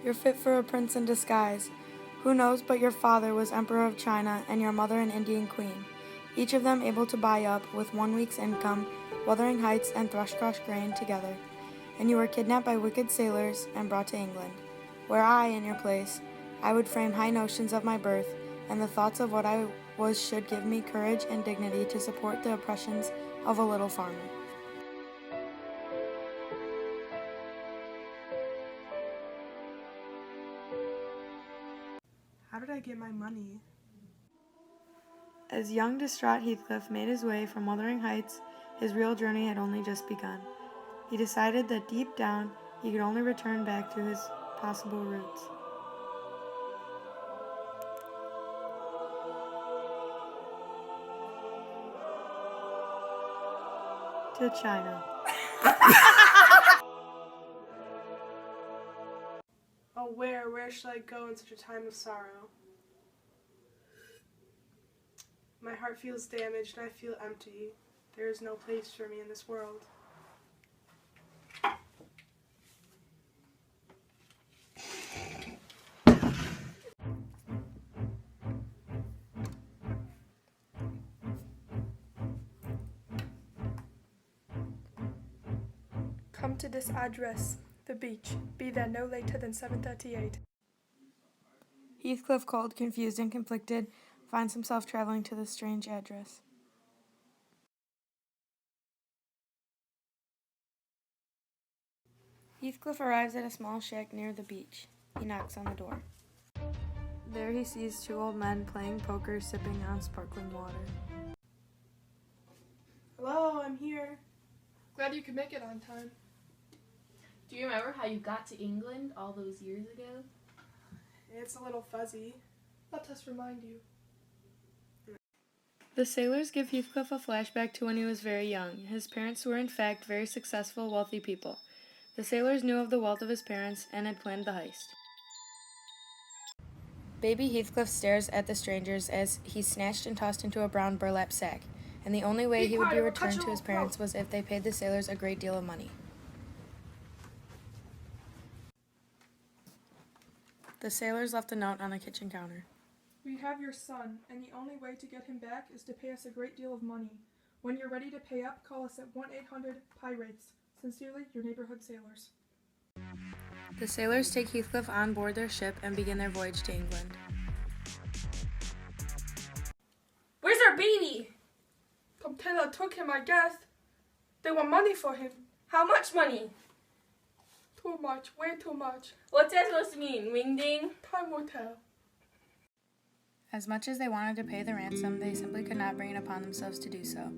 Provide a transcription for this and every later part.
You're fit for a prince in disguise. Who knows but your father was Emperor of China and your mother an Indian queen, each of them able to buy up, with 1 week's income, Wuthering Heights and Thrushcross grain together. And you were kidnapped by wicked sailors and brought to England, where I, in your place, I would frame high notions of my birth, and the thoughts of what I was should give me courage and dignity to support the oppressions of a little farmer. How did I get my money? As young, distraught Heathcliff made his way from Wuthering Heights, his real journey had only just begun. He decided that deep down, he could only return back to his possible roots. To China. Oh, where shall I go in such a time of sorrow? My heart feels damaged and I feel empty. There is no place for me in this world. Come to this address, the beach. Be there no later than 7:38. Heathcliff, cold, confused, and conflicted, finds himself traveling to this strange address. Heathcliff arrives at a small shack near the beach. He knocks on the door. There he sees 2 old men playing poker, sipping on sparkling water. Hello, I'm here. Glad you could make it on time. Do you remember how you got to England all those years ago? It's a little fuzzy. Let us remind you. The sailors give Heathcliff a flashback to when he was very young. His parents were in fact very successful, wealthy people. The sailors knew of the wealth of his parents and had planned the heist. Baby Heathcliff stares at the strangers as he's snatched and tossed into a brown burlap sack, and the only way he would be returned to his parents was if they paid the sailors a great deal of money. The sailors left a note on the kitchen counter. We have your son, and the only way to get him back is to pay us a great deal of money. When you're ready to pay up, call us at 1-800-PIRATES. Sincerely, your neighborhood sailors. The sailors take Heathcliff on board their ship and begin their voyage to England. Where's our baby? Tom Taylor took him, I guess. They want money for him. How much money? Too much, way too much. What's that supposed to mean? Wing ding? Time will tell. As much as they wanted to pay the ransom, they simply could not bring it upon themselves to do so,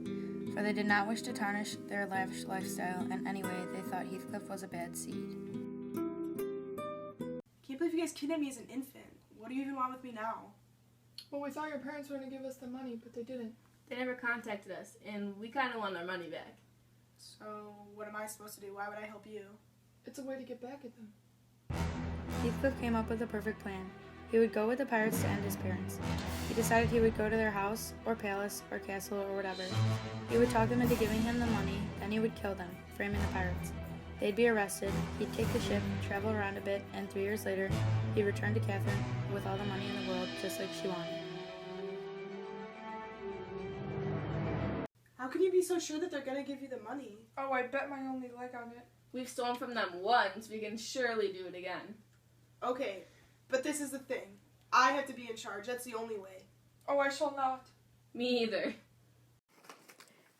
for they did not wish to tarnish their lavish lifestyle, and anyway, they thought Heathcliff was a bad seed. Can't believe you guys kidnapped me as an infant. What do you even want with me now? Well, we thought your parents were going to give us the money, but they didn't. They never contacted us, and we kind of want our money back. So, what am I supposed to do? Why would I help you? It's a way to get back at them. Heathcliff came up with a perfect plan. He would go with the pirates to end his parents. He decided he would go to their house, or palace, or castle, or whatever. He would talk them into giving him the money, then he would kill them, framing the pirates. They'd be arrested, he'd take the ship, travel around a bit, and 3 years later, he'd return to Catherine with all the money in the world, just like she wanted. How can you be so sure that they're gonna give you the money? Oh, I bet my only leg on it. We've stolen from them once, we can surely do it again. Okay, but this is the thing. I have to be in charge. That's the only way. Oh, I shall not. Me either.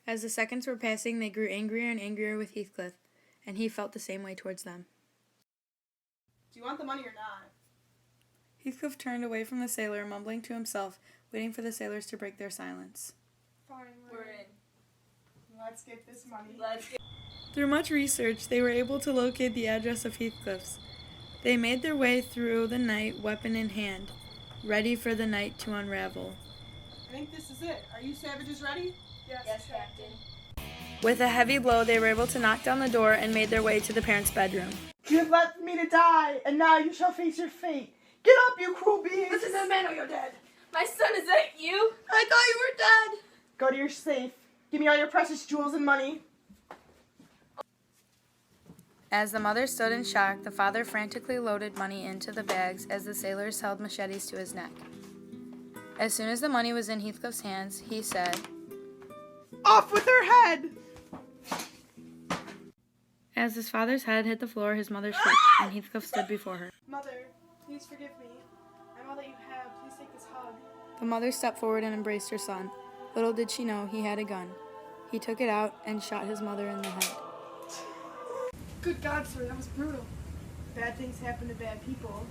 As the seconds were passing, they grew angrier and angrier with Heathcliff, and he felt the same way towards them. Do you want the money or not? Heathcliff turned away from the sailor, mumbling to himself, waiting for the sailors to break their silence. Fine, We're in. Let's get this money. Let's get. Through much research, they were able to locate the address of Heathcliff's. They made their way through the night, weapon in hand, ready for the night to unravel. I think this is it. Are you savages ready? Yes, Captain. With a heavy blow, they were able to knock down the door and made their way to the parents' bedroom. You have left me to die, and now you shall face your fate. Get up, you cruel beings! Listen to the man or you're dead. My son, is that you? I thought you were dead! Go to your safe. Give me all your precious jewels and money. As the mother stood in shock, the father frantically loaded money into the bags as the sailors held machetes to his neck. As soon as the money was in Heathcliff's hands, he said, Off with her head! As his father's head hit the floor, his mother shrieked, and Heathcliff stood before her. Mother, please forgive me. I'm all that you have. Please take this hug. The mother stepped forward and embraced her son. Little did she know he had a gun. He took it out and shot his mother in the head. Good God, sir, that was brutal. Bad things happen to bad people.